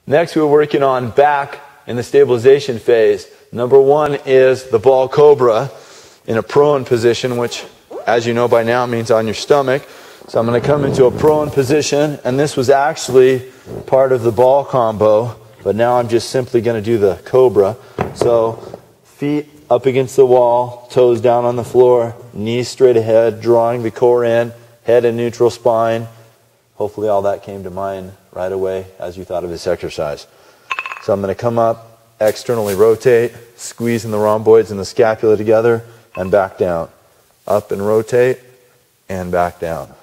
Next, we're working on back in the stabilization phase. Number one is the ball cobra in a prone position, which, as you know by now, means on your stomach. So I'm going to come into a prone position, and this was actually part of the ball combo, but now I'm just simply going to do the cobra. So feet up against the wall, toes down on the floor, knees straight ahead, drawing the core in, head in neutral spine. Hopefully all that came to mind right away as you thought of this exercise. So I'm going to come up, externally rotate, squeezing the rhomboids and the scapula together, and back down. Up and rotate, and back down.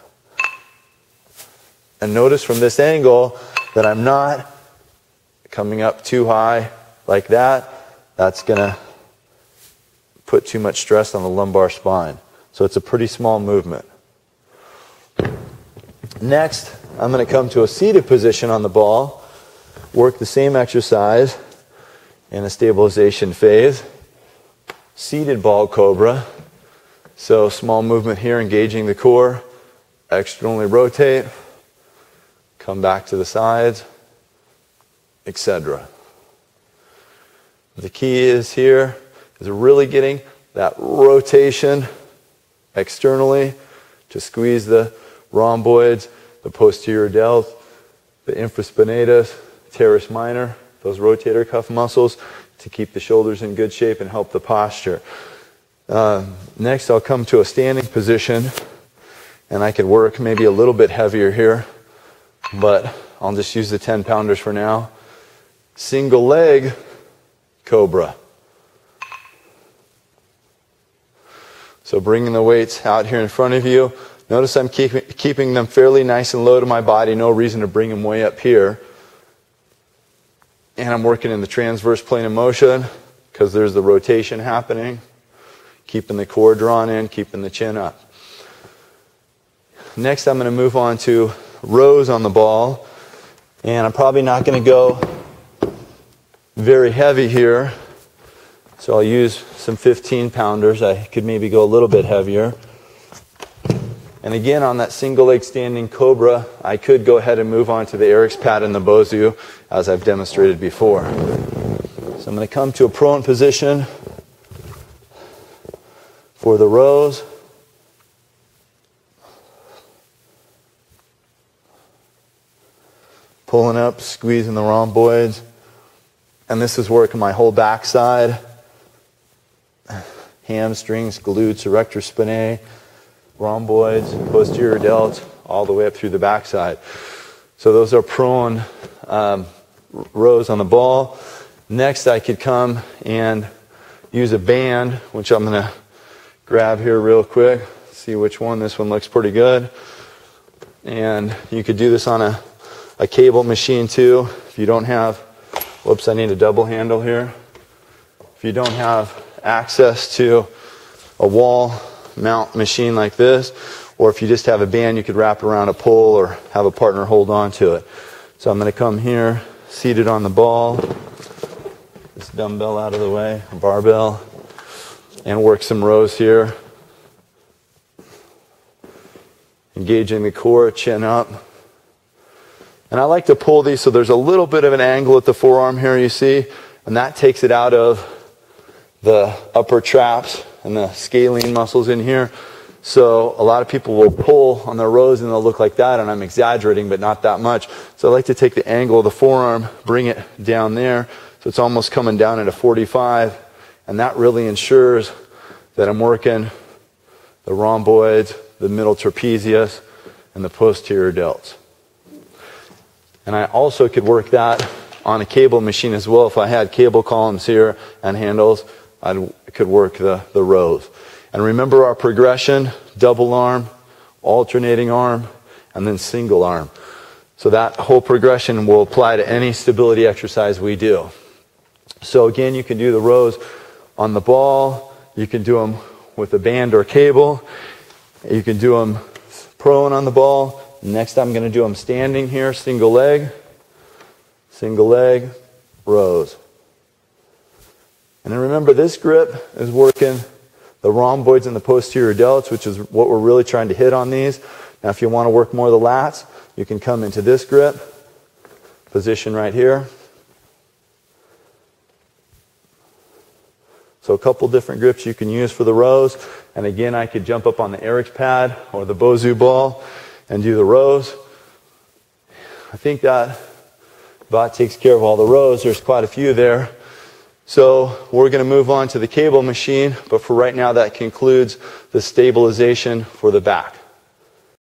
And notice from this angle that I'm not coming up too high like that. That's going to put too much stress on the lumbar spine. So it's a pretty small movement. Next, I'm going to come to a seated position on the ball, work the same exercise in a stabilization phase. Seated ball cobra. So small movement here, engaging the core, externally rotate, come back to the sides, etc. The key is here is really getting that rotation externally to squeeze the rhomboids, the posterior delt, the infraspinatus, teres minor, those rotator cuff muscles, to keep the shoulders in good shape and help the posture. Next, I'll come to a standing position, and I could work maybe a little bit heavier here, but I'll just use the 10-pounders for now. Single leg cobra. So bringing the weights out here in front of you. Notice I'm keeping them fairly nice and low to my body. No reason to bring them way up here. And I'm working in the transverse plane of motion because there's the rotation happening. Keeping the core drawn in, keeping the chin up. Next, I'm going to move on to rows on the ball. And I'm probably not going to go very heavy here. So I'll use some 15-pounders. I could maybe go a little bit heavier. And again, on that single leg standing cobra, I could go ahead and move on to the Eric's pad and the Bozu, as I've demonstrated before. So I'm going to come to a prone position for the rows. Pulling up, squeezing the rhomboids. And this is working my whole backside. Hamstrings, glutes, erector spinae, rhomboids, posterior delt, all the way up through the backside. So those are prone rows on the ball. Next, I could come and use a band, which I'm going to grab here real quick. See which one. This one looks pretty good. And you could do this on a cable machine too. If you don't have, whoops, I need a double handle here. If you don't have access to a wall mount machine like this, or if you just have a band, you could wrap around a pole or have a partner hold on to it. So I'm going to come here, seated on the ball, this dumbbell out of the way, a barbell, and work some rows here. Engaging the core, chin up. And I like to pull these so there's a little bit of an angle at the forearm here, you see, and that takes it out of the upper traps and the scalene muscles in here. So a lot of people will pull on their rows and they'll look like that, and I'm exaggerating, but not that much. So I like to take the angle of the forearm, bring it down there, so it's almost coming down at a 45, and that really ensures that I'm working the rhomboids, the middle trapezius, and the posterior delts. And I also could work that on a cable machine as well. If I had cable columns here and handles, I could work the rows. And remember our progression: double arm, alternating arm, and then single arm. So that whole progression will apply to any stability exercise we do. So again, you can do the rows on the ball. You can do them with a band or cable. You can do them prone on the ball. Next, I'm going to do them standing here, single leg, rows. And then remember, this grip is working the rhomboids and the posterior delts, which is what we're really trying to hit on these. Now, if you want to work more of the lats, you can come into this grip, position right here. So a couple different grips you can use for the rows. And again, I could jump up on the Eric's pad or the Bozu ball and do the rows. I think that about takes care of all the rows. There's quite a few there. So we're going to move on to the cable machine, but for right now that concludes the stabilization for the back.